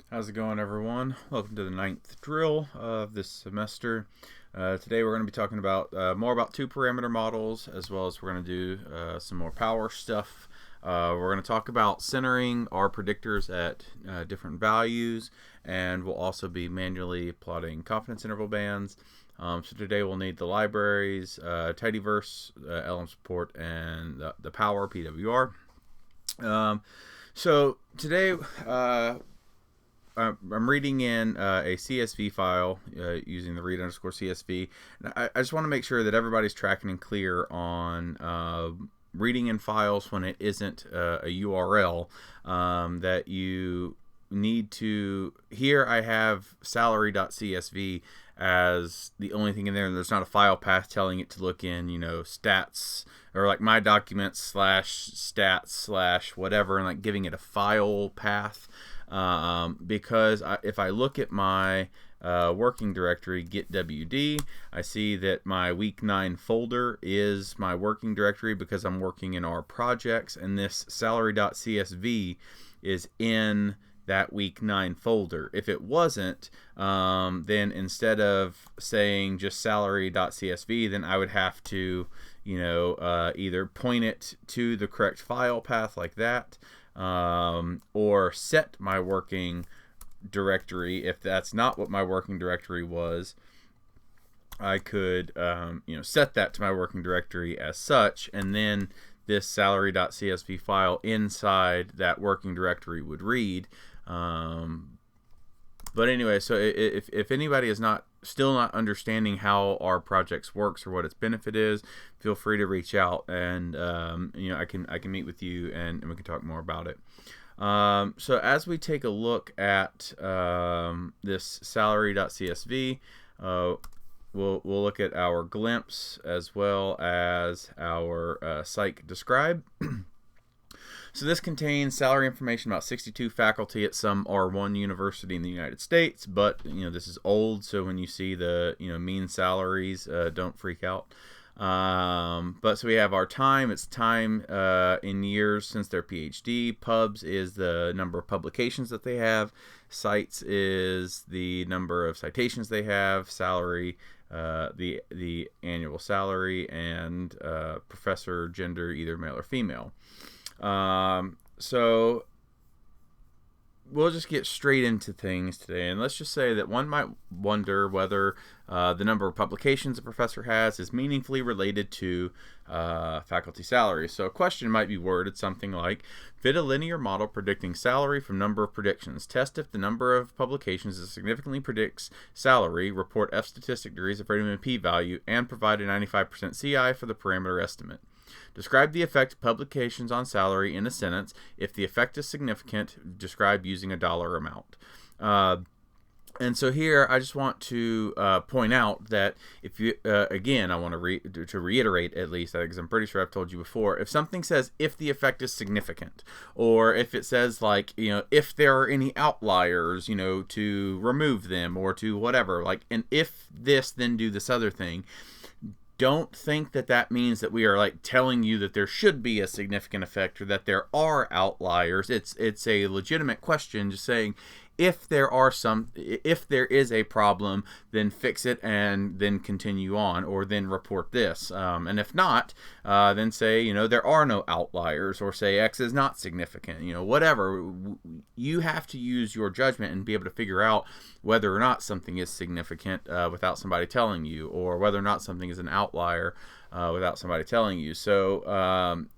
How's it going, everyone? Welcome to the ninth drill of this semester. Today we're going to be talking about more about two-parameter models, as well as we're going to do some more power stuff. We're going to talk about centering our predictors at different values, and we'll also be manually plotting confidence interval bands. So today we'll need the libraries, tidyverse, LM support, and the power PWR. So today I'm reading in a CSV file using the read underscore CSV. And I just want to make sure that everybody's tracking and clear on reading in files when it isn't a URL that you need to. Here I have salary.csv as the only thing in there, and there's not a file path telling it to look in, stats or like my documents slash stats slash whatever, and like giving it a file path. Because if I look at my working directory, get WD, I see that my week 9 folder is my working directory because I'm working in our projects, and this salary.csv is in that week 9 folder. If it wasn't, then instead of saying just salary.csv, then I would have to, either point it to the correct file path like that, or set my working directory. If that's not what my working directory was, I could set that to my working directory as such, and then this salary.csv file inside that working directory would read. But anyway, so if anybody is still not understanding how our projects works or what its benefit is, feel free to reach out, and I can meet with you and we can talk more about it. So as we take a look at this salary.csv, we'll look at our glimpse as well as our PSYC describe. So this contains salary information about 62 faculty at some R1 university in the United States, but this is old, so when you see the mean salaries, don't freak out. But so we have our time. It's time in years since their PhD. Pubs is the number of publications that they have. Cites is the number of citations they have. Salary, the annual salary, and professor gender, either male or female. So we'll just get straight into things today, and let's just say that one might wonder whether the number of publications a professor has is meaningfully related to faculty salary. So a question might be worded something like, fit a linear model predicting salary from number of predictions. Test if the number of publications that significantly predicts salary, report F statistic degrees of freedom and p-value, and provide a 95% CI for the parameter estimate. Describe the effect of publications on salary in a sentence. If the effect is significant, describe using a dollar amount. And so here, I just want to point out that if you, again, I want to reiterate at least, because I'm pretty sure I've told you before, if something says if the effect is significant, or if it says like, if there are any outliers, to remove them or to whatever, like, and if this, then do this other thing. Don't think that that means that we are like telling you that there should be a significant effect or that there are outliers. It's a legitimate question, just saying if there is a problem, then fix it and then continue on, or then report this. And if not, then say, there are no outliers, or say X is not significant, whatever. You have to use your judgment and be able to figure out whether or not something is significant without somebody telling you, or whether or not something is an outlier without somebody telling you. So I'm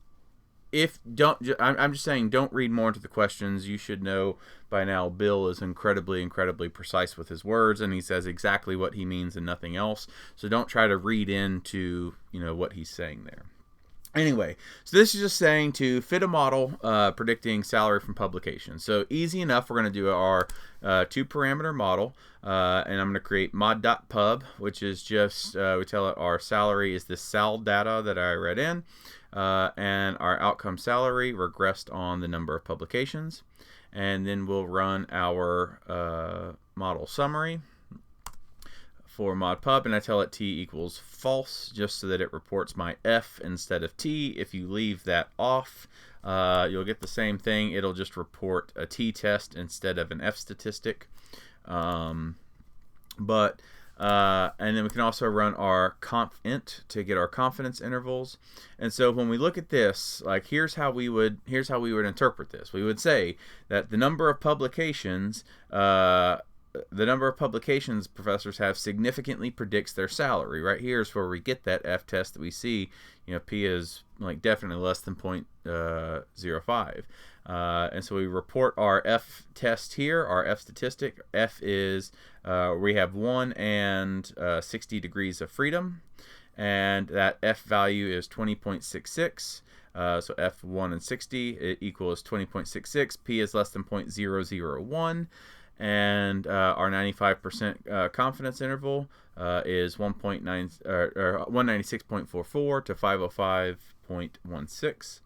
just saying, don't read more into the questions. You should know by now Bill is incredibly precise with his words, and he says exactly what he means and nothing else. So don't try to read into what he's saying there. Anyway, so this is just saying to fit a model predicting salary from publication. So easy enough. We're going to do our two-parameter model, and I'm going to create mod.pub, which is just, we tell it our salary is the sal data that I read in, and our outcome salary regressed on the number of publications. And then we'll run our model summary for modpub, and I tell it t equals false just so that it reports my f instead of t. If you leave that off, you'll get the same thing. It'll just report a t-test instead of an f statistic. And then we can also run our conf_int to get our confidence intervals. And so when we look at this, like here's how we would interpret this. We would say that the number of publications professors have significantly predicts their salary. Right here is where we get that f test that we see. P is like definitely less than 0.05. And so we report our f test here, our f statistic. F is we have 1 and 60 degrees of freedom, and that f value is 20.66. So f1 and 60 it equals 20.66. P is less than 0.001. And our 95% confidence interval is 196.44 to 505.16.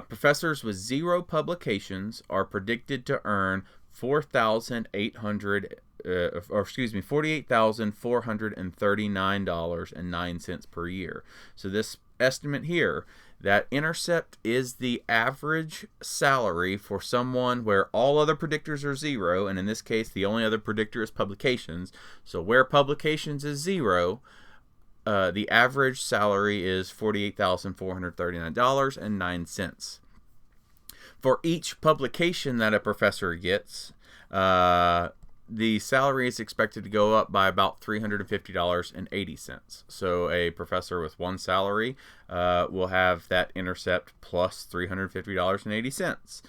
Professors with 0 publications are predicted to earn $48,439.09 per year. So this estimate here, that intercept is the average salary for someone where all other predictors are 0, and in this case the only other predictor is publications. So where publications is 0, the average salary is $48,439.09. For each publication that a professor gets, the salary is expected to go up by about $350.80. So a professor with 1 salary will have that intercept plus $350.80.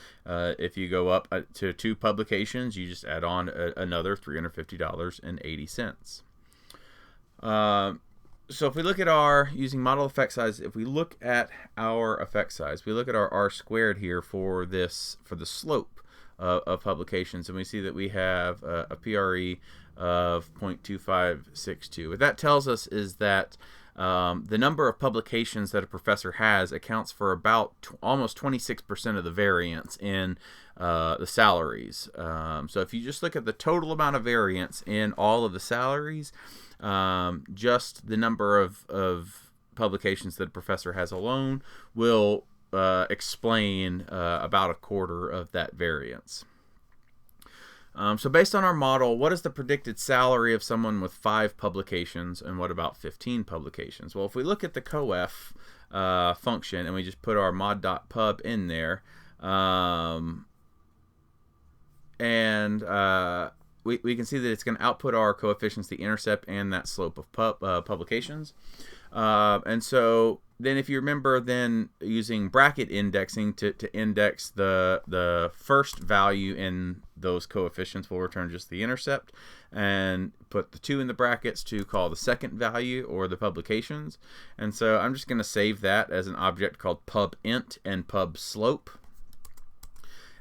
If you go up to 2 publications, you just add on another $350.80. So if we look at using model effect size, if we look at our effect size, we look at our R² here for the slope of publications, and we see that we have a PRE of 0.2562. What that tells us is that the number of publications that a professor has accounts for about almost 26% of the variance in the salaries. So if you just look at the total amount of variance in all of the salaries, just the number of publications that a professor has alone will explain about a quarter of that variance. So based on our model, what is the predicted salary of someone with 5 publications, and what about 15 publications? Well, if we look at the coef function and we just put our mod.pub in there, we can see that it's going to output our coefficients, the intercept and that slope of publications. And so then if you remember, then using bracket indexing to index the first value in those coefficients, we'll return just the intercept, and put the 2 in the brackets to call the second value, or the publications. And so I'm just going to save that as an object called pubInt and pubSlope.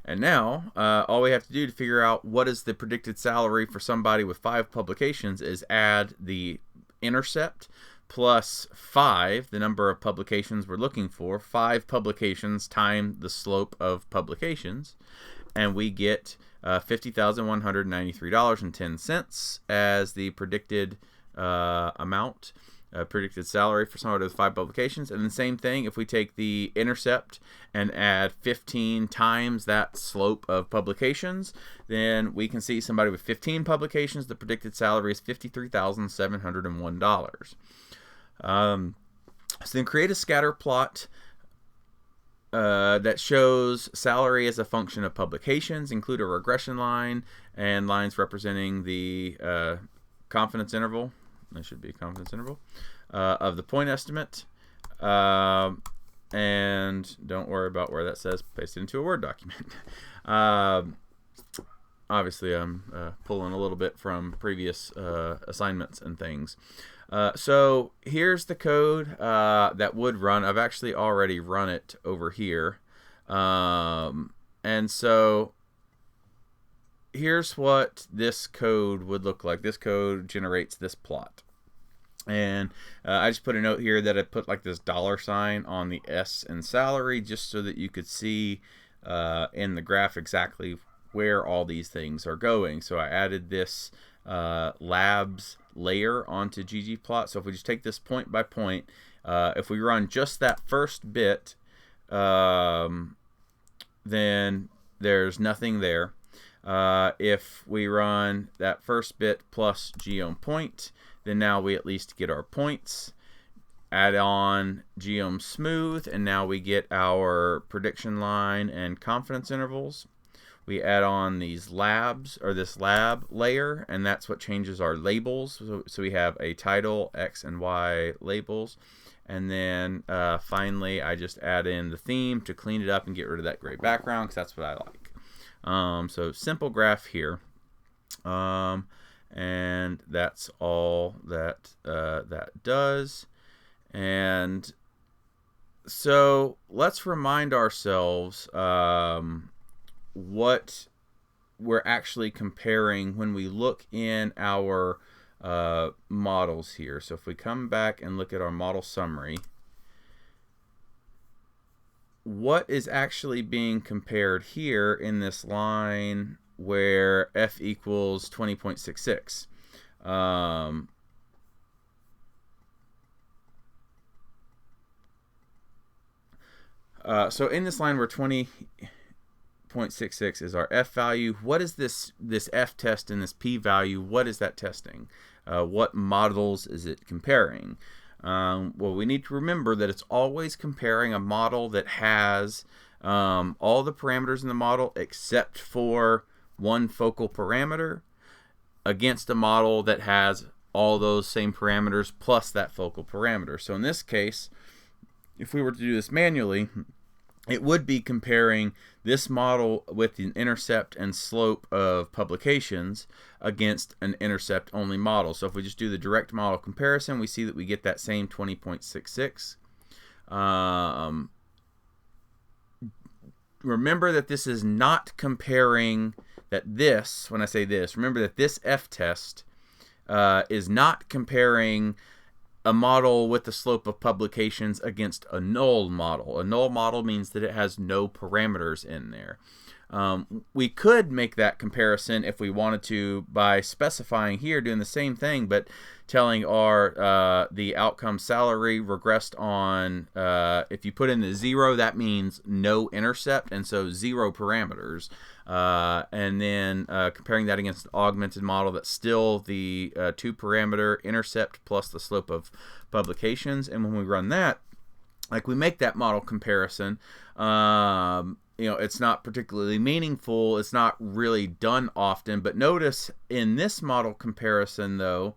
And now all we have to do to figure out what is the predicted salary for somebody with 5 publications is add the intercept plus 5, the number of publications we're looking for, 5 publications times the slope of publications, and we get $50,193.10 as the predicted amount, predicted salary for somebody with 5 publications. And the same thing, if we take the intercept and add 15 times that slope of publications, then we can see somebody with 15 publications, the predicted salary is $53,701. So then create a scatter plot that shows salary as a function of publications. Include a regression line and lines representing the confidence interval. That should be a confidence interval of the point estimate. And don't worry about where that says. Paste it into a Word document. Obviously, I'm pulling a little bit from previous assignments and things. So here's the code that would run. I've actually already run it over here. And so here's what this code would look like. This code generates this plot. And I just put a note here that I put like this $sign on the S in salary, just so that you could see in the graph exactly where all these things are going. So I added this labs layer onto ggplot. So if we just take this point by point, if we run just that first bit, then there's nothing there. If we run that first bit plus geom point, then now we at least get our points. Add on geom smooth, and now we get our prediction line and confidence intervals. We add on these labs, or this lab layer, and that's what changes our labels. So we have a title, X and Y labels. And then finally, I just add in the theme to clean it up and get rid of that gray background, because that's what I like. So simple graph here. And that's all that that does. And so let's remind ourselves what we're actually comparing when we look in our models here. So if we come back and look at our model summary, what is actually being compared here in this line where f equals 20.66? So in this line where 20.66 is our f value, what is this f test and this p value? What is that testing? What models is it comparing? Well, we need to remember that it's always comparing a model that has all the parameters in the model except for one focal parameter against a model that has all those same parameters plus that focal parameter. So in this case, if we were to do this manually, it would be comparing this model with an intercept and slope of publications against an intercept only model. So if we just do the direct model comparison, we see that we get that same 20.66. Remember that this is not comparing that this, when I say this, remember that this F test is not comparing a model with the slope of publications against a null model. A null model means that it has no parameters in there. We could make that comparison if we wanted to by specifying here, doing the same thing, but telling our the outcome salary regressed on, if you put in the 0, that means no intercept, and so 0 parameters. And then comparing that against an augmented model that's still the 2-parameter intercept plus the slope of publications. And when we run that, like we make that model comparison, it's not particularly meaningful. It's not really done often. But notice in this model comparison, though,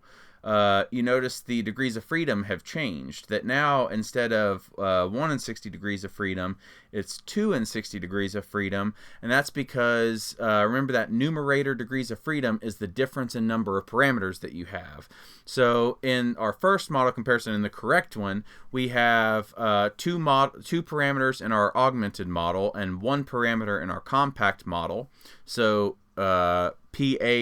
you notice the degrees of freedom have changed. That now, instead of 1 in 60 degrees of freedom, it's 2 in 60 degrees of freedom. And that's because, remember that numerator degrees of freedom is the difference in number of parameters that you have. So in our first model comparison, in the correct one, we have two parameters in our augmented model and 1 parameter in our compact model. So PA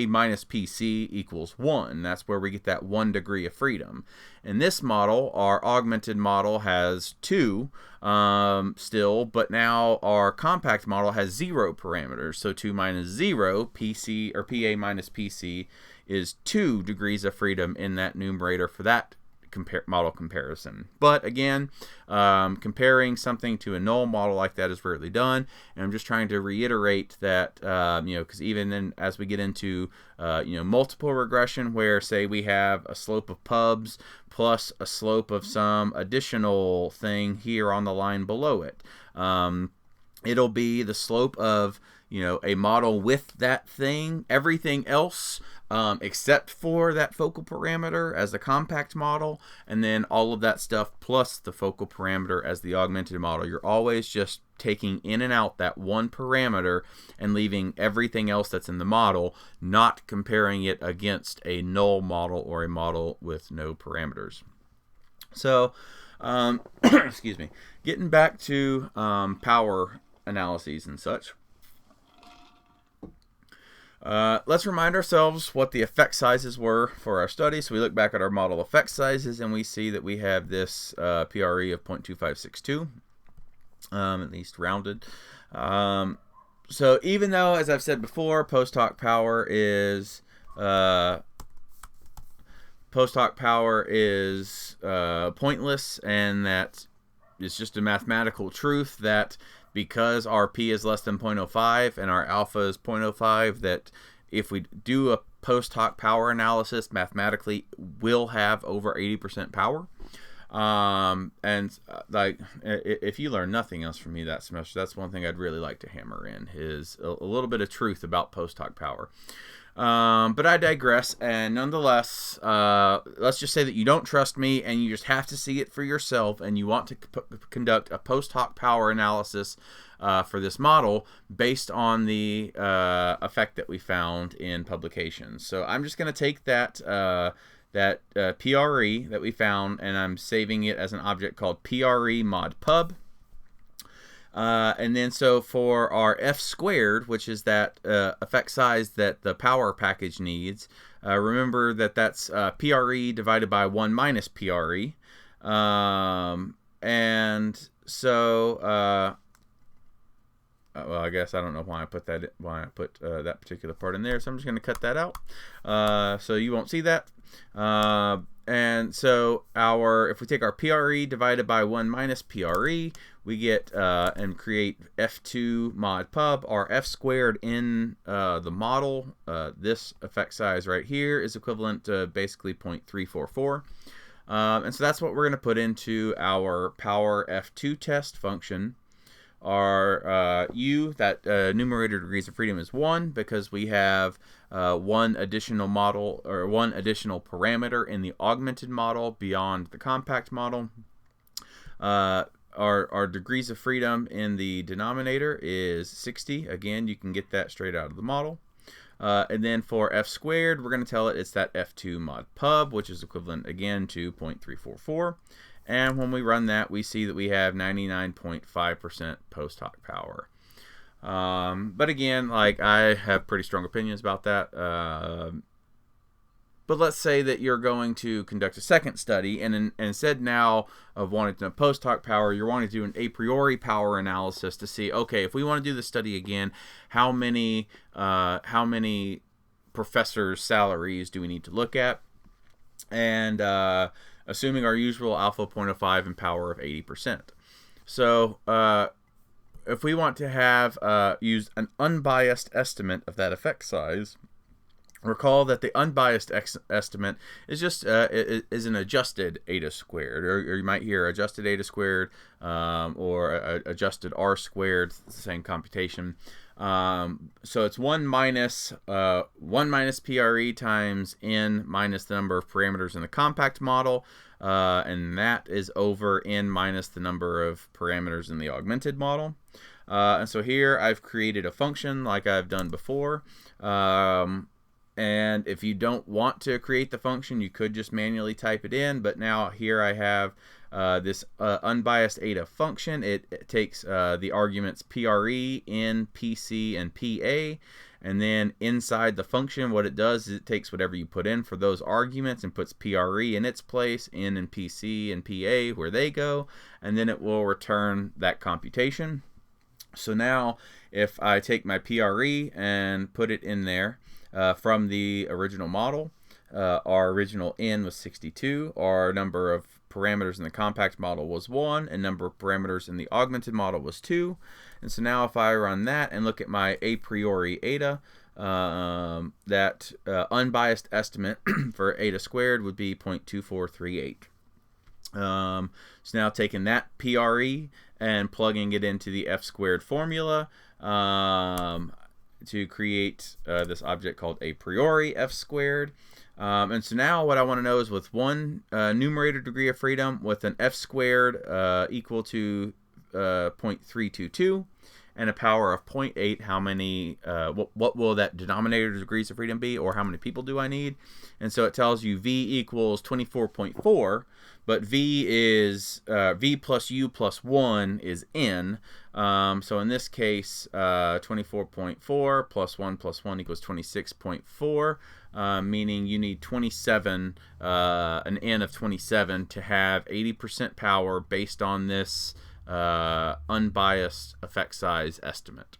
minus PC equals 1. That's where we get that 1 degree of freedom. In this model, our augmented model has 2 still, but now our compact model has 0 parameters. So 2 minus 0, PC or PA minus PC is 2 degrees of freedom in that numerator for that model comparison. But again, comparing something to a null model like that is rarely done, and I'm just trying to reiterate that because even then, as we get into multiple regression, where say we have a slope of pubs plus a slope of some additional thing here on the line below it, it'll be the slope of a model with that thing, everything else except for that focal parameter as the compact model, and then all of that stuff plus the focal parameter as the augmented model. You're always just taking in and out that 1 parameter and leaving everything else that's in the model, not comparing it against a null model or a model with no parameters. So, excuse me, getting back to power analyses and such. Let's remind ourselves what the effect sizes were for our study. So we look back at our model effect sizes, and we see that we have this PRE of 0.2562, at least rounded. So even though, as I've said before, post-hoc power is pointless, and that it's just a mathematical truth that because our P is less than 0.05 and our alpha is 0.05, that if we do a post hoc power analysis, mathematically we'll have over 80% power. Like, if you learn nothing else from me that semester, that's one thing I'd really like to hammer in, is a little bit of truth about post hoc power. But I digress, and nonetheless, let's just say that you don't trust me and you just have to see it for yourself, and you want to conduct a post hoc power analysis for this model based on the effect that we found in publications. So I'm just going to take that PRE that we found, and I'm saving it as an object called PRE mod pub. And then so for our F squared, which is that effect size that the power package needs, remember that that's PRE divided by 1 minus PRE. And so, well, I guess I don't know why I put that that particular part in there, so I'm just going to cut that out, so you won't see that. And so if we take our PRE divided by 1 minus PRE, we get and create F2 mod pub. Our F squared in the model, this effect size right here, is equivalent to basically 0.344. And so that's what we're going to put into our power F2 test function. Our U, that numerator degrees of freedom, is 1 because we have one additional model, or one additional parameter in the augmented model beyond the compact model. Our degrees of freedom in the denominator is 60. Again, you can get that straight out of the model. And then for F squared, we're going to tell it it's that F2 mod pub, which is equivalent again to 0.344. And when we run that, we see that we have 99.5% post hoc power. But again, like, I have pretty strong opinions about that. But let's say that you're going to conduct a second study, and instead now of wanting to know post hoc power, you're wanting to do an a priori power analysis to see, okay, if we want to do the study again, how many professors' salaries do we need to look at? And assuming our usual alpha 0.05 and power of 80%. So if we want to have used an unbiased estimate of that effect size, recall that the unbiased estimate is just is an adjusted eta squared, or you might hear adjusted eta squared, or adjusted r squared. It's the same computation. So it's 1 minus PRE times n minus the number of parameters in the compact model, and that is over n minus the number of parameters in the augmented model. And so here I've created a function like I've done before. And if you don't want to create the function, you could just manually type it in. But now here I have this unbiased eta function. It takes the arguments PRE, N, PC, and PA. And then inside the function, what it does is it takes whatever you put in for those arguments and puts PRE in its place, N and PC and PA where they go. And then it will return that computation. So now if I take my PRE and put it in there, from the original model, our original n was 62, our number of parameters in the compact model was 1, and number of parameters in the augmented model was 2. And so now if I run that and look at my a priori eta, that unbiased estimate for eta squared would be 0.2438. So now taking that PRE and plugging it into the F squared formula, to create this object called a priori F squared. And so now what I want to know is, with one numerator degree of freedom with an F squared equal to 0.322 and a power of 0.8, how many, what will that denominator degrees of freedom be, or how many people do I need? And so it tells you V equals 24.4, but V is V plus U plus 1 is N. So in this case, 24.4 plus 1 equals 26.4, meaning you need 27, an N of 27 to have 80% power based on this unbiased effect size estimate.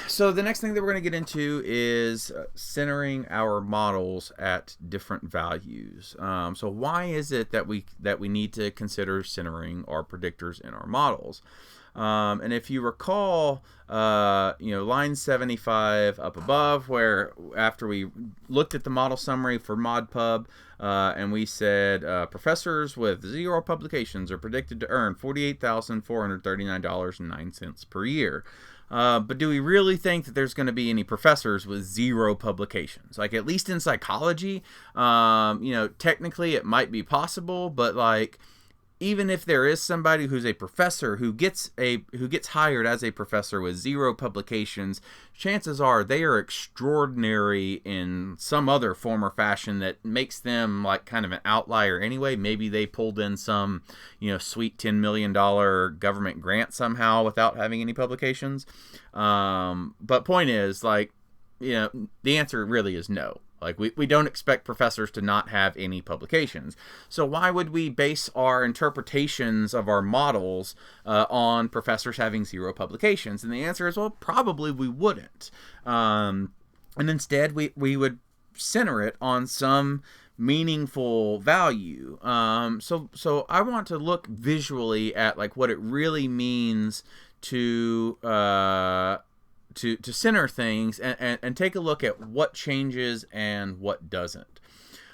So the next thing that we're going to get into is centering our models at different values. So why is it that we need to consider centering our predictors in our models? And if you recall, line 75 up above, where after we looked at the model summary for ModPub, and we said professors with 0 publications are predicted to earn $48,439.09 per year. But do we really think that there's going to be any professors with 0 publications? Like, at least in psychology, technically it might be possible, but like, even if there is somebody who's a professor who gets hired as a professor with 0 publications, chances are they are extraordinary in some other form or fashion that makes them like kind of an outlier anyway. Maybe they pulled in some, sweet $10 million government grant somehow without having any publications. But point is, like, the answer really is no. Like, we don't expect professors to not have any publications. So why would we base our interpretations of our models on professors having 0 publications? And the answer is, well, probably we wouldn't. And instead, we would center it on some meaningful value. So I want to look visually at like what it really means to center things and take a look at what changes and what doesn't.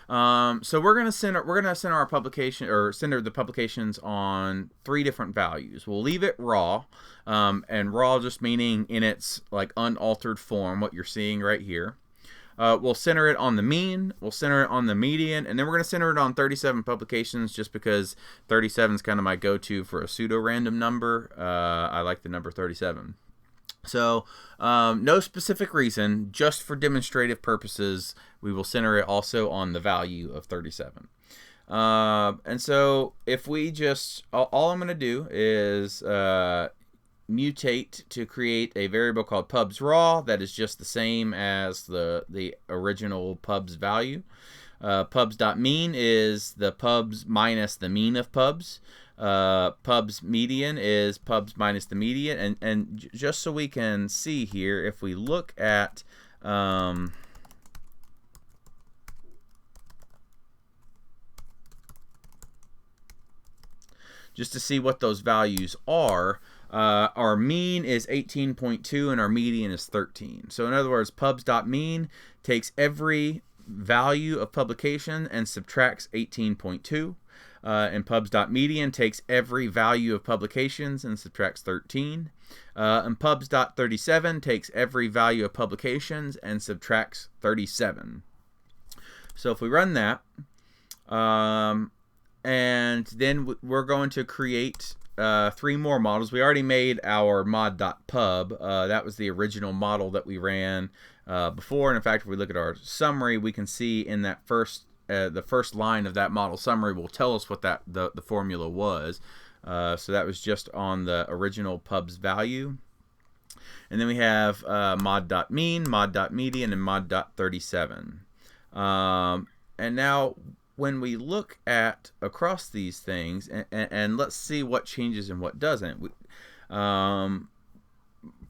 So we're gonna center our publication, or center the publications, on 3 different values. We'll leave it raw, and raw just meaning in its like unaltered form, what you're seeing right here. We'll center it on the mean, we'll center it on the median, and then we're going to center it on 37 publications, just because 37 is kind of my go-to for a pseudo-random number. I like the number 37. So no specific reason, just for demonstrative purposes, we will center it also on the value of 37. And so if we just, all I'm going to do is mutate to create a variable called pubs raw that is just the same as the original pubs value. Pubs.mean is the pubs minus the mean of pubs. Pubs median is pubs minus the median, and just so we can see here, if we look at just to see what those values are, our mean is 18.2 and our median is 13. So in other words, pubs.mean takes every value of publication and subtracts 18.2. And pubs.median takes every value of publications and subtracts 13. And pubs.37 takes every value of publications and subtracts 37. So if we run that, and then we're going to create 3 more models. We already made our mod.pub. That was the original model that we ran before. And in fact, if we look at our summary, we can see in that the first line of that model summary will tell us what the formula was. So that was just on the original pubs value. And then we have mod.mean, mod.median, and mod.37. And now when we look at across these things, and let's see what changes and what doesn't.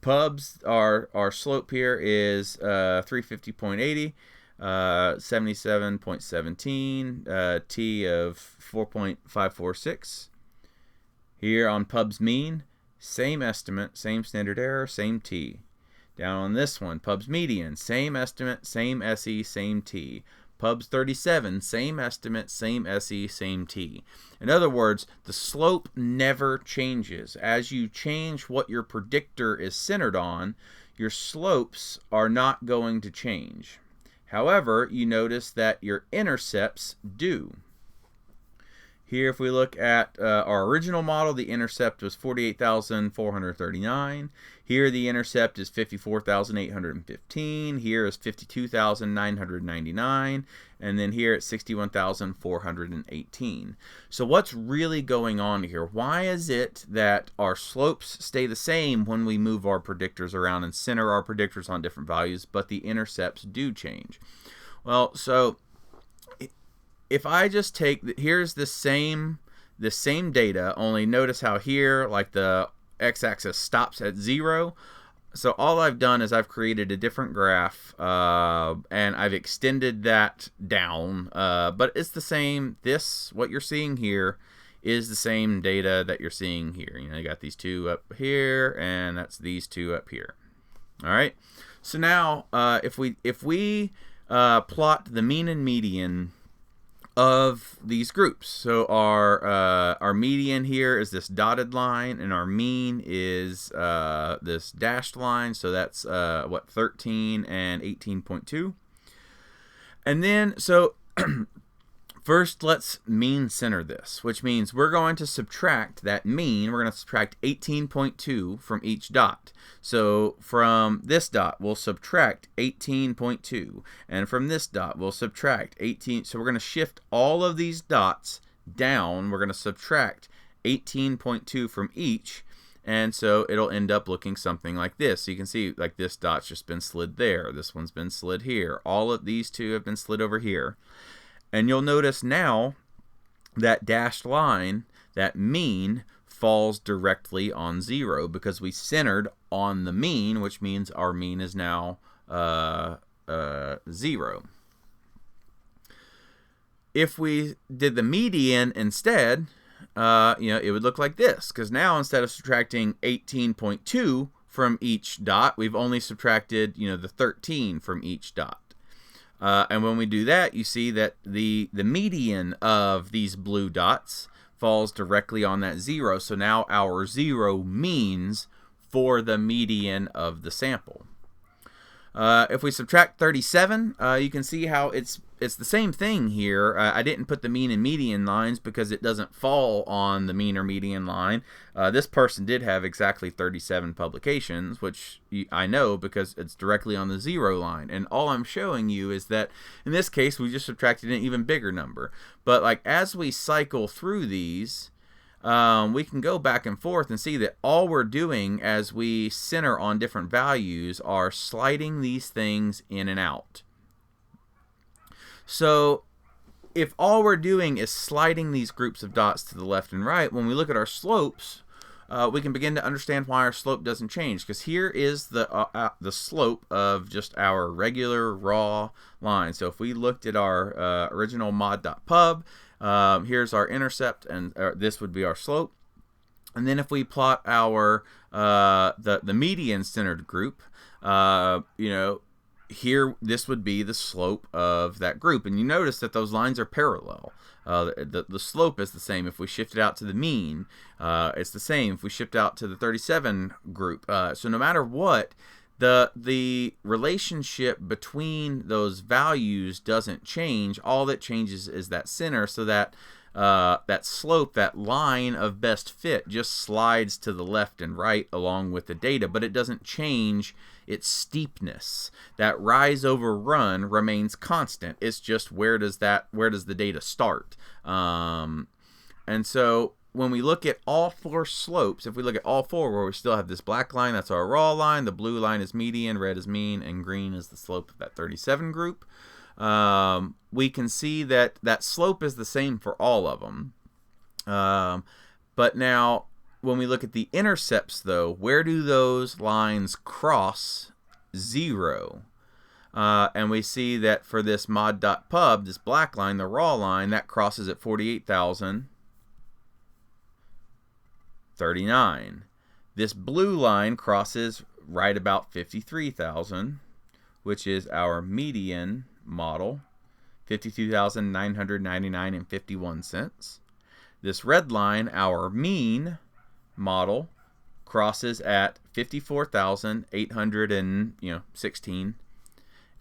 Pubs, our slope here is 350.80. 77.17, t of 4.546. Here on pubs mean, same estimate, same standard error, same t. Down on this one, pubs median, same estimate, same SE, same t. Pubs 37, same estimate, same SE, same t. In other words, the slope never changes. As you change what your predictor is centered on, your slopes are not going to change. However, you notice that your intercepts do. Here, if we look at our original model, the intercept was 48,439. Here, the intercept is 54,815. Here is 52,999. And then here it's 61,418. So what's really going on here? Why is it that our slopes stay the same when we move our predictors around and center our predictors on different values, but the intercepts do change? Well, so if I just take, here's the same data, only notice how here, like, the x-axis stops at 0. So all I've done is I've created a different graph, and I've extended that down, but it's the same. What you're seeing here is the same data that you're seeing here. You got these two up here, and that's these two up here. All right. So now, if we plot the mean and median of these groups. So our median here is this dotted line, and our mean is this dashed line. So that's 13 and 18.2. And then so first let's mean center this, which means we're going to subtract that mean. We're going to subtract 18.2 from each dot. So from this dot, we'll subtract 18.2. And from this dot, we'll subtract 18. So we're going to shift all of these dots down. We're going to subtract 18.2 from each. And so it'll end up looking something like this. So you can see like this dot's just been slid there. This one's been slid here. All of these two have been slid over here. And you'll notice now that dashed line, that mean, falls directly on 0 because we centered on the mean, which means our mean is now 0. If we did the median instead, it would look like this, because now instead of subtracting 18.2 from each dot, we've only subtracted the 13 from each dot. And when we do that, you see that the median of these blue dots falls directly on that 0. So now our 0 means for the median of the sample. If we subtract 37, you can see how it's the same thing here. I didn't put the mean and median lines because it doesn't fall on the mean or median line. This person did have exactly 37 publications, which I know because it's directly on the 0 line. And all I'm showing you is that in this case, we just subtracted an even bigger number. But like as we cycle through these, we can go back and forth and see that all we're doing as we center on different values are sliding these things in and out. So if all we're doing is sliding these groups of dots to the left and right, when we look at our slopes, we can begin to understand why our slope doesn't change. Because here is the slope of just our regular raw line. So if we looked at our original mod.pub, here's our intercept, and this would be our slope. And then if we plot our the median centered group, here this would be the slope of that group. And you notice that those lines are parallel. The slope is the same if we shift it out to the mean. It's the same if we shift out to the 37 group. So no matter what, the relationship between those values doesn't change. All that changes is that center, so that that slope, that line of best fit, just slides to the left and right along with the data, but it doesn't change its steepness. That rise over run remains constant. It's just where does the data start? And so when we look at all four slopes, if we look at all four where we still have this black line, that's our raw line, the blue line is median, red is mean, and green is the slope of that 37 group, we can see that that slope is the same for all of them. But now when we look at the intercepts, though, where do those lines cross 0? And we see that for this mod.pub, this black line, the raw line, that crosses at 48,039. This blue line crosses right about 53,000, which is our median model, 52,999.51. This red line, our mean model, crosses at 54,816.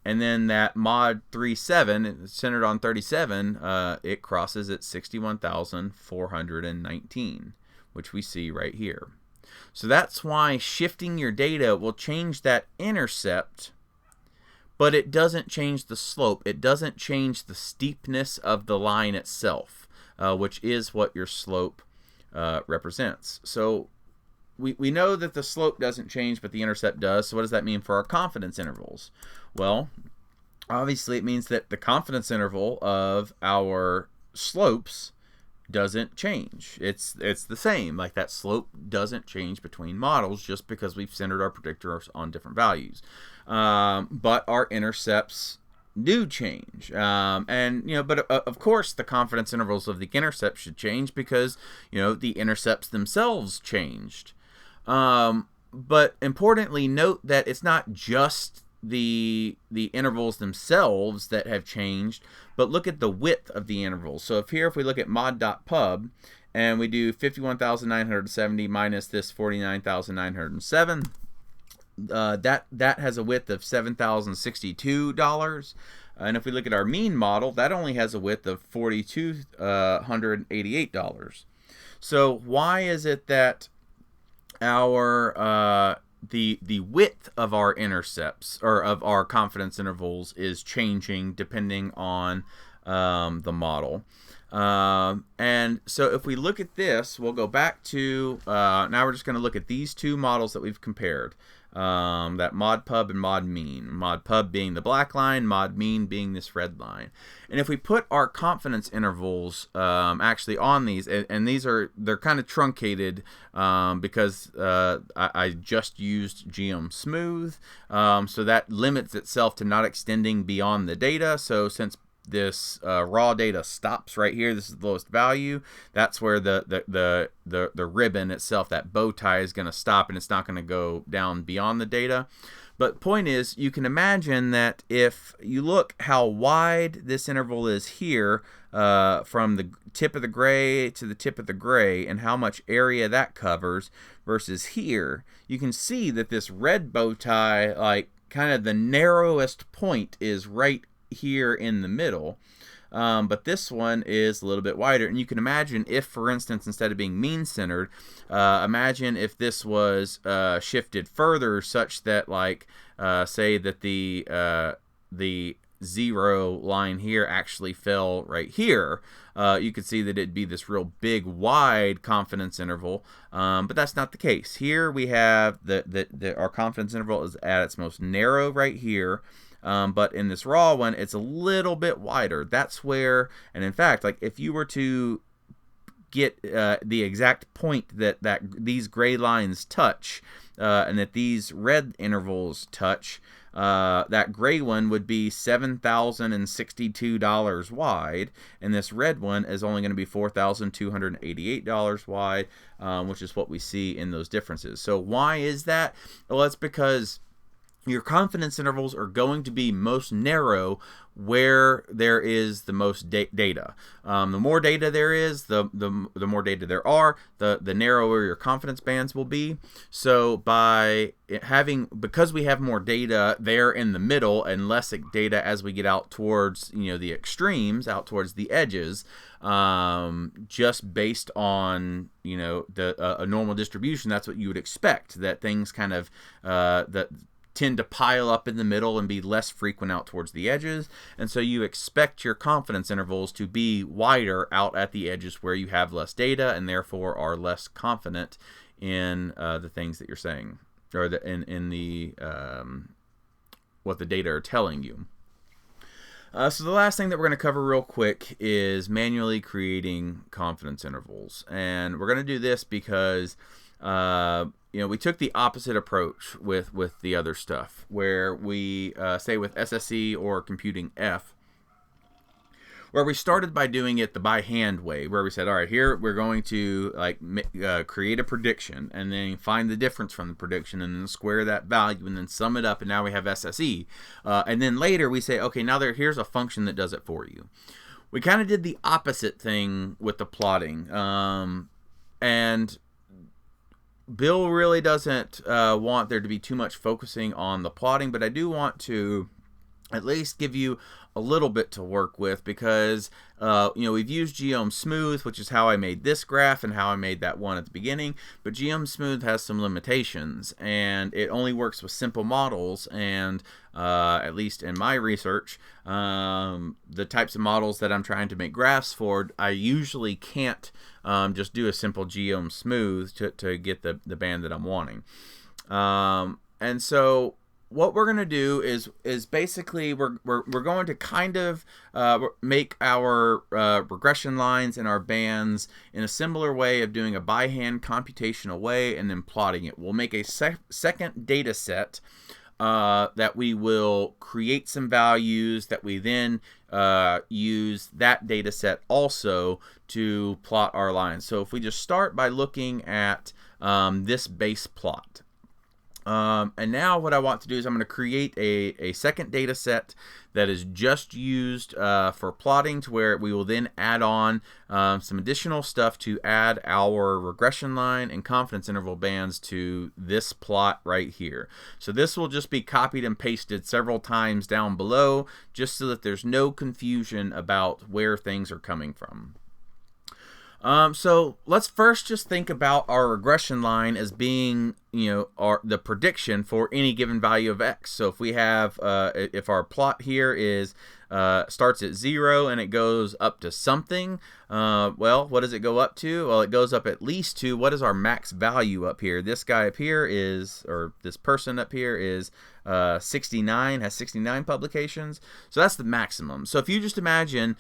And then that mod 37, centered on 37, it crosses at 61,419, which we see right here. So that's why shifting your data will change that intercept, but it doesn't change the slope. It doesn't change the steepness of the line itself, which is what your slope represents. So we know that the slope doesn't change, but the intercept does. So what does that mean for our confidence intervals? Well, obviously it means that the confidence interval of our slopes doesn't change. It's the same. Like, that slope doesn't change between models just because we've centered our predictors on different values. But our intercepts do change. But of course the confidence intervals of the intercepts should change because, the intercepts themselves changed. But importantly, note that it's not just the intervals themselves that have changed, but look at the width of the intervals. So if we look at mod.pub and we do 51,970 minus this 49,907, that has a width of $7,062. And if we look at our mean model, that only has a width of $4,288. So why is it that our the width of our intercepts, or of our confidence intervals, is changing depending on the model? And so if we look at this, we'll go back to, now we're just going to look at these two models that we've compared. That mod pub and mod mean. Mod pub being the black line, mod mean being this red line. And if we put our confidence intervals actually on these, and they're kind of truncated because I just used geom smooth, so that limits itself to not extending beyond the data. So since this raw data stops right here, this is the lowest value, that's where the ribbon itself, that bow tie, is going to stop, and it's not going to go down beyond the data. But point is, you can imagine that if you look how wide this interval is here, from the tip of the gray to the tip of the gray, and how much area that covers versus here, you can see that this red bow tie, like, kind of the narrowest point is right here in the middle, but this one is a little bit wider. And you can imagine if, for instance, instead of being mean centered, imagine if this was shifted further, such that, like, say that the zero line here actually fell right here, you could see that it'd be this real big wide confidence interval, but that's not the case. Here we have our confidence interval is at its most narrow right here. But in this raw one, it's a little bit wider. That's where, and in fact, like, if you were to get the exact point that these gray lines touch, and that these red intervals touch, that gray one would be $7,062 wide, and this red one is only going to be $4,288 wide, which is what we see in those differences. So why is that? Well, it's because your confidence intervals are going to be most narrow where there is the most data. The more data there is, the more data there are, the narrower your confidence bands will be. So because we have more data there in the middle and less data as we get out towards the extremes, out towards the edges, just based on a normal distribution, that's what you would expect, that things kind of tend to pile up in the middle and be less frequent out towards the edges. And so you expect your confidence intervals to be wider out at the edges where you have less data and therefore are less confident in the things that you're saying, or in the what the data are telling you. So the last thing that we're going to cover real quick is manually creating confidence intervals. And we're going to do this because we took the opposite approach with the other stuff, where we say with SSE or computing F, where we started by doing it the by hand way, where we said, all right, here we're going to create a prediction and then find the difference from the prediction and then square that value and then sum it up, and now we have SSE. And then later we say, okay, now here's a function that does it for you. We kind of did the opposite thing with the plotting, and Bill really doesn't want there to be too much focusing on the plotting, but I do want to at least give you a little bit to work with, because we've used geom smooth, which is how I made this graph and how I made that one at the beginning, but geom smooth has some limitations and it only works with simple models, and at least in my research, the types of models that I'm trying to make graphs for, I usually can't just do a simple geom smooth to get the band that I'm wanting. And so what we're going to do is basically we're going to kind of make our regression lines and our bands in a similar way of doing a by hand computational way and then plotting it. We'll make a second data set that we will create some values that we then use that data set also to plot our lines. So if we just start by looking at this base plot. And now what I want to do is I'm going to create a second data set that is just used for plotting, to where we will then add on some additional stuff to add our regression line and confidence interval bands to this plot right here. So this will just be copied and pasted several times down below, just so that there's no confusion about where things are coming from. So let's first just think about our regression line as being, the prediction for any given value of x. So if we have, if our plot here is starts at 0 and it goes up to something, well, what does it go up to? Well, it goes up at least to, what is our max value up here? This guy up here is, or this person up here is 69, has 69 publications. So that's the maximum. So if you just imagine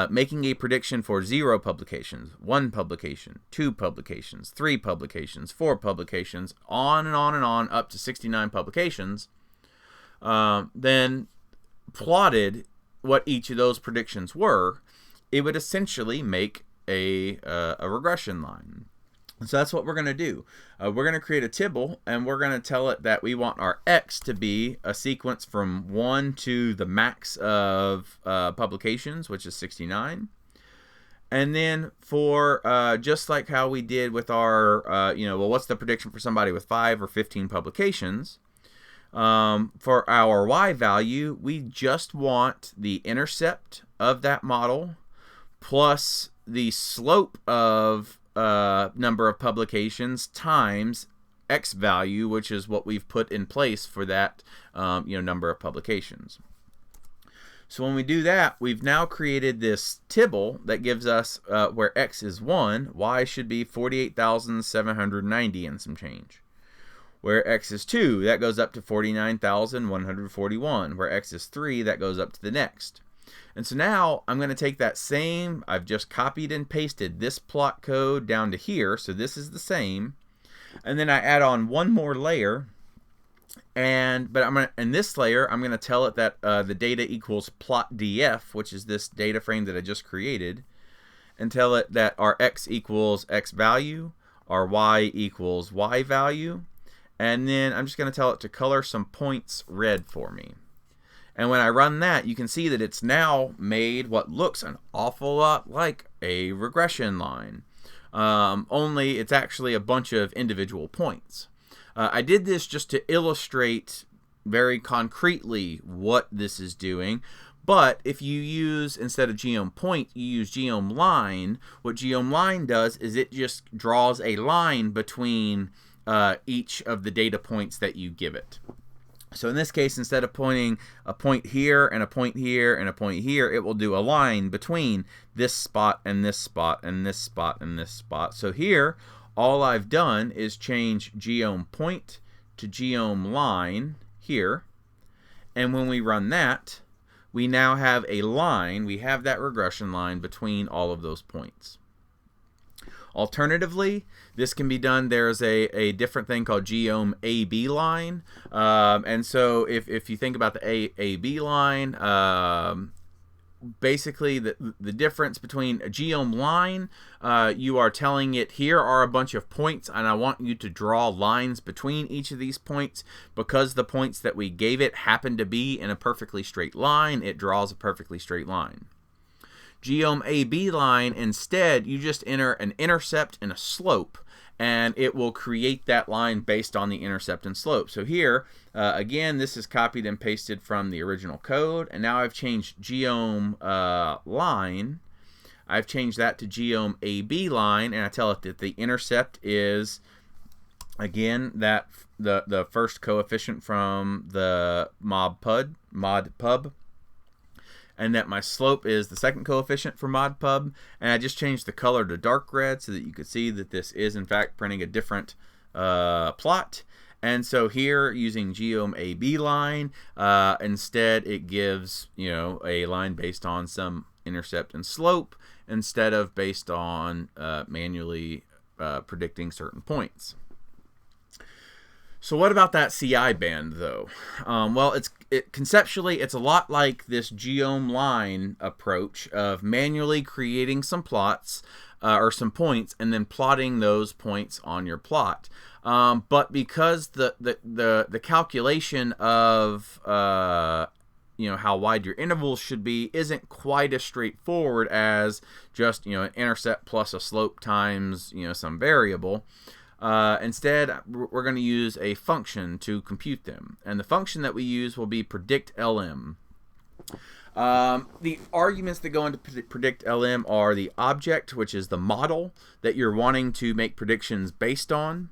making a prediction for 0 publications, 1 publication, 2 publications, 3 publications, 4 publications, on and on and on up to 69 publications, then plotted what each of those predictions were, it would essentially make a regression line. So that's what we're going to do. We're going to create a tibble, and we're going to tell it that we want our x to be a sequence from 1 to the max of publications, which is 69. And then for just like how we did with our, well, what's the prediction for somebody with 5 or 15 publications? For our y value, we just want the intercept of that model plus the slope of number of publications times x value, which is what we've put in place for that number of publications. So when we do that, we've now created this tibble that gives us where x is 1, y should be 48,790 and some change. Where x is 2, that goes up to 49,141. Where x is 3, that goes up to the next. And so now I'm going to take that same, I've just copied and pasted this plot code down to here, so this is the same. And then I add on one more layer, but in this layer, I'm going to tell it that the data equals plot df, which is this data frame that I just created, and tell it that our x equals x value, our y equals y value, and then I'm just going to tell it to color some points red for me. And when I run that, you can see that it's now made what looks an awful lot like a regression line. Only it's actually a bunch of individual points. I did this just to illustrate very concretely what this is doing. But if you use, instead of geom point, you use geom line, what geom line does is it just draws a line between each of the data points that you give it. So in this case, instead of pointing a point here and a point here and a point here, it will do a line between this spot and this spot and this spot and this spot. So here, all I've done is change geom point to geom line here. And when we run that, we now have a line, we have that regression line between all of those points. Alternatively, this can be done, there's a different thing called geom AB line. And so if you think about the AB line, basically the difference between a geom line, you are telling it here are a bunch of points and I want you to draw lines between each of these points. Because the points that we gave it happen to be in a perfectly straight line, it draws a perfectly straight line. Geom AB line, instead, you just enter an intercept and a slope, and it will create that line based on the intercept and slope. So here, again, this is copied and pasted from the original code, and now I've changed geom line. I've changed that to geom AB line, and I tell it that the intercept is, again, that the first coefficient from the mod pub, and that my slope is the second coefficient for mod pub, and I just changed the color to dark red so that you could see that this is in fact printing a different plot. And so here, using geom AB line, instead it gives, a line based on some intercept and slope instead of based on manually predicting certain points. So what about that CI band, though? Well, conceptually, it's a lot like this geom line approach of manually creating some plots or some points and then plotting those points on your plot. But because the calculation of how wide your intervals should be isn't quite as straightforward as just an intercept plus a slope times some variable. Instead, we're going to use a function to compute them, and the function that we use will be predictLm. The arguments that go into predictLm are the object, which is the model that you're wanting to make predictions based on.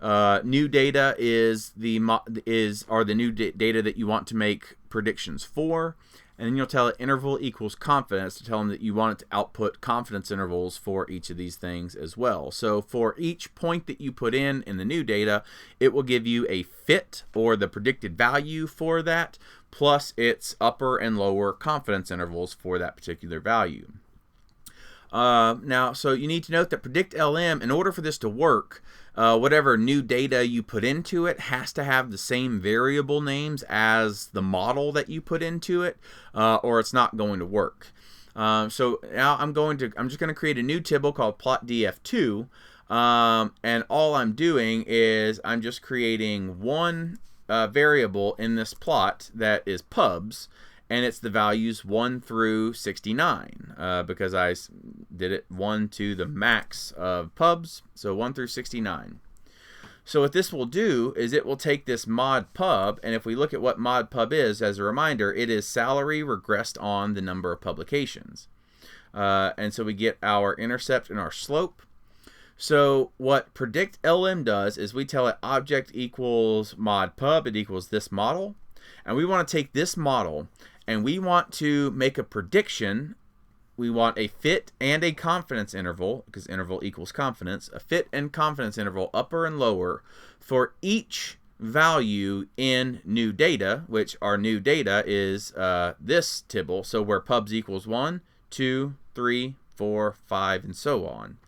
New data are the new data that you want to make predictions for, and then you'll tell it interval equals confidence to tell them that you want it to output confidence intervals for each of these things as well. So for each point that you put in the new data, it will give you a fit, or the predicted value for that, plus its upper and lower confidence intervals for that particular value. Now, so you need to note that predictLm, in order for this to work, whatever new data you put into it has to have the same variable names as the model that you put into it, or it's not going to work. So now I'm just going to create a new tibble called plotdf2, and all I'm doing is I'm just creating one variable in this plot that is pubs, and it's the values 1 through 69, because I did it 1 to the max of pubs, so 1 through 69. So what this will do is it will take this mod pub, and if we look at what mod pub is, as a reminder, it is salary regressed on the number of publications. And so we get our intercept and our slope. So what predictLm does is we tell it object equals mod pub, it equals this model, and we want to take this model and we want to make a prediction. We want a fit and a confidence interval, because interval equals confidence, a fit and confidence interval, upper and lower, for each value in new data, which our new data is this tibble, so where pubs equals 1, 2, 3, 4, 5, and so on.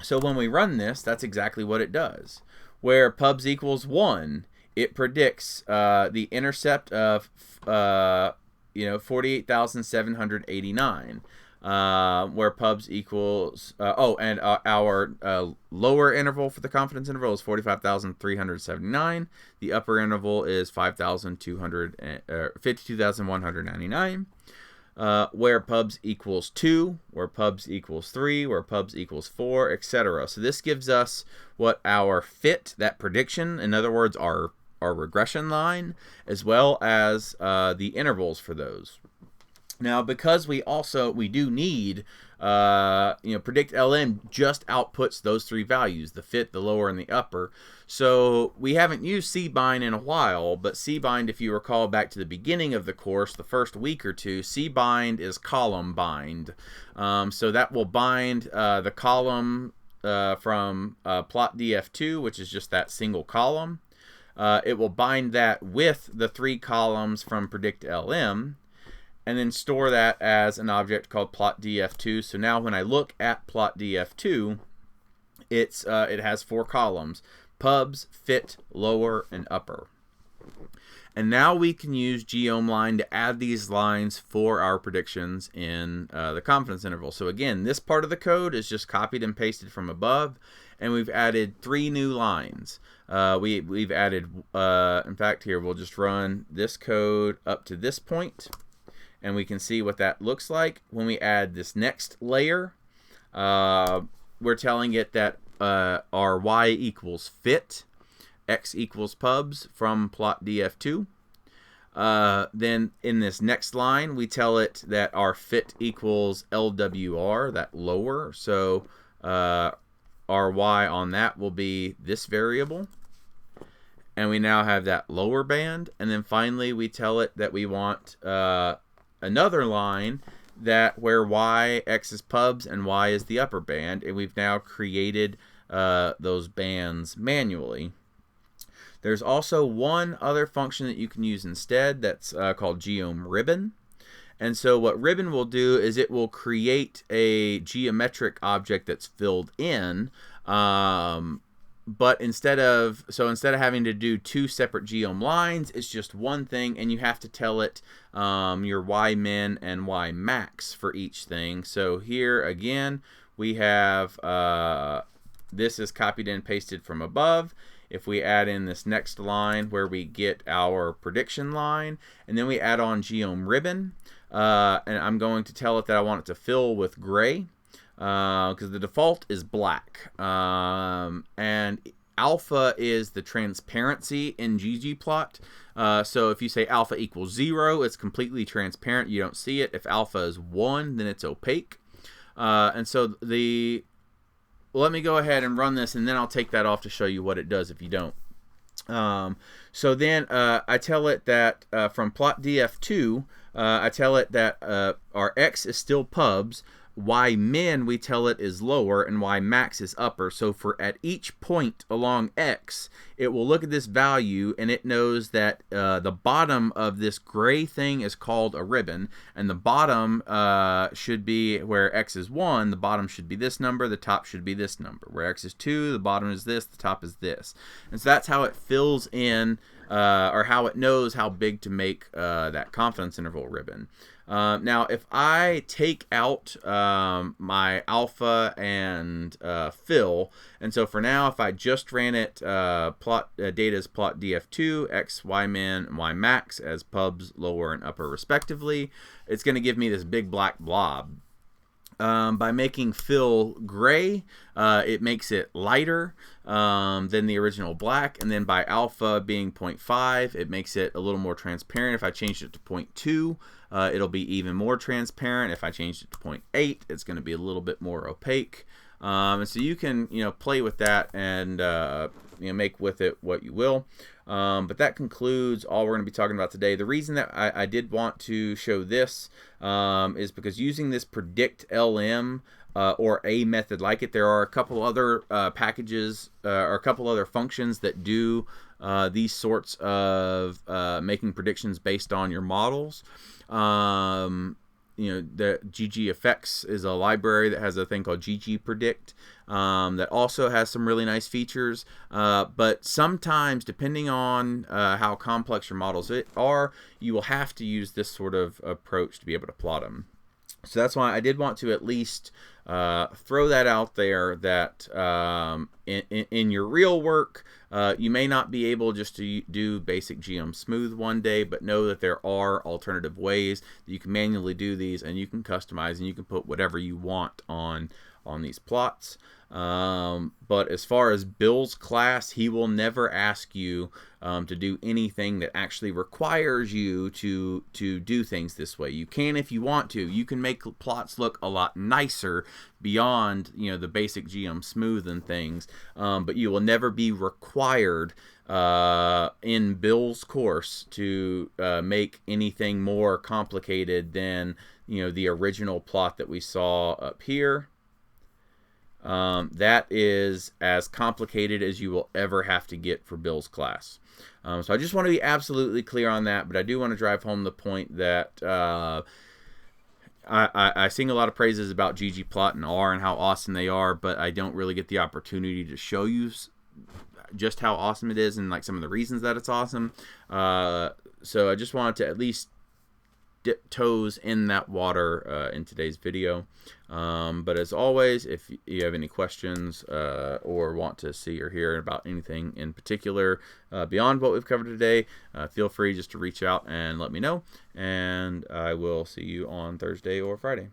So when we run this, that's exactly what it does. Where pubs equals 1, it predicts the intercept of 48,789, where pubs equals and our lower interval for the confidence interval is 45,379. The upper interval is 52,199. Where pubs equals 2, where pubs equals 3, where pubs equals 4, etc. So this gives us what our fit, that prediction, in other words, our regression line, as well as the intervals for those. Now, because we do need, predictLm just outputs those three values, the fit, the lower, and the upper. So we haven't used cbind in a while, but cbind, if you recall back to the beginning of the course, the first week or two, cbind is column bind. So that will bind the column from plotdf2, which is just that single column. It will bind that with the 3 columns from predictLm, and then store that as an object called plotdf2. So now when I look at plotdf2, it has 4 columns: pubs, fit, lower, and upper. And now we can use geomline to add these lines for our predictions in the confidence interval. So again, this part of the code is just copied and pasted from above, and we've added 3 new lines. We've added, in fact, here we'll just run this code up to this point, and we can see what that looks like. When we add this next layer, we're telling it that our y equals fit, x equals pubs from plotdf2. Then in this next line, we tell it that our fit equals LWR, that lower. So our y on that will be this variable. And we now have that lower band. And then finally, we tell it that we want another line that where x is pubs and y is the upper band. And we've now created those bands manually. There's also one other function that you can use instead that's called geom ribbon. And so what ribbon will do is it will create a geometric object that's filled in, but instead of having to do two separate geom lines, it's just one thing, and you have to tell it your y min and y max for each thing. So here again we have this is copied and pasted from above. If we add in this next line where we get our prediction line, and then we add on geom ribbon, and I'm going to tell it that I want it to fill with gray, because the default is black, and alpha is the transparency in ggplot. So if you say alpha equals 0, it's completely transparent, you don't see it. If alpha is 1, then it's opaque. And so let me go ahead and run this, and then I'll take that off to show you what it does if you don't. So then I tell it that from plot df2, I tell it that our x is still pubs, y min we tell it is lower, and y max is upper. So for at each point along x, it will look at this value, and it knows that the bottom of this gray thing is called a ribbon, and the bottom should be where x is 1, the bottom should be this number, the top should be this number. Where x is 2, the bottom is this, the top is this. And so that's how it fills in, or how it knows how big to make that confidence interval ribbon. Now, if I take out my alpha and fill, and so for now, if I just ran it, data as plot df2, x, y min, and y max as pubs, lower and upper respectively, it's going to give me this big black blob. By making fill gray, it makes it lighter than the original black, and then by alpha being 0.5, it makes it a little more transparent. If I changed it to 0.2, it'll be even more transparent. If I changed it to 0.8, it's going to be a little bit more opaque. And so you can play with that and make with it what you will. But that concludes all we're going to be talking about today. The reason that I did want to show this is because using this predict LM or a method like it, there are a couple other packages or a couple other functions that do these sorts of making predictions based on your models. The ggeffects is a library that has a thing called ggpredict that also has some really nice features, but sometimes, depending on how complex your models are, you will have to use this sort of approach to be able to plot them. So that's why I did want to at least throw that out there, that in your real work, you may not be able just to do basic geom smooth one day, but know that there are alternative ways that you can manually do these, and you can customize, and you can put whatever you want on these plots. But as far as Bill's class, he will never ask you to do anything that actually requires you to do things this way. You can if you want to. You can make plots look a lot nicer beyond the basic geom smooth and things, but you will never be required in Bill's course to make anything more complicated than the original plot that we saw up here. That is as complicated as you will ever have to get for Bill's class. So I just want to be absolutely clear on that, but I do want to drive home the point that I sing a lot of praises about ggplot and R and how awesome they are, but I don't really get the opportunity to show you just how awesome it is and like some of the reasons that it's awesome. So I just wanted to at least dip toes in that water in today's video. But as always, if you have any questions or want to see or hear about anything in particular beyond what we've covered today, feel free just to reach out and let me know, and I will see you on Thursday or Friday.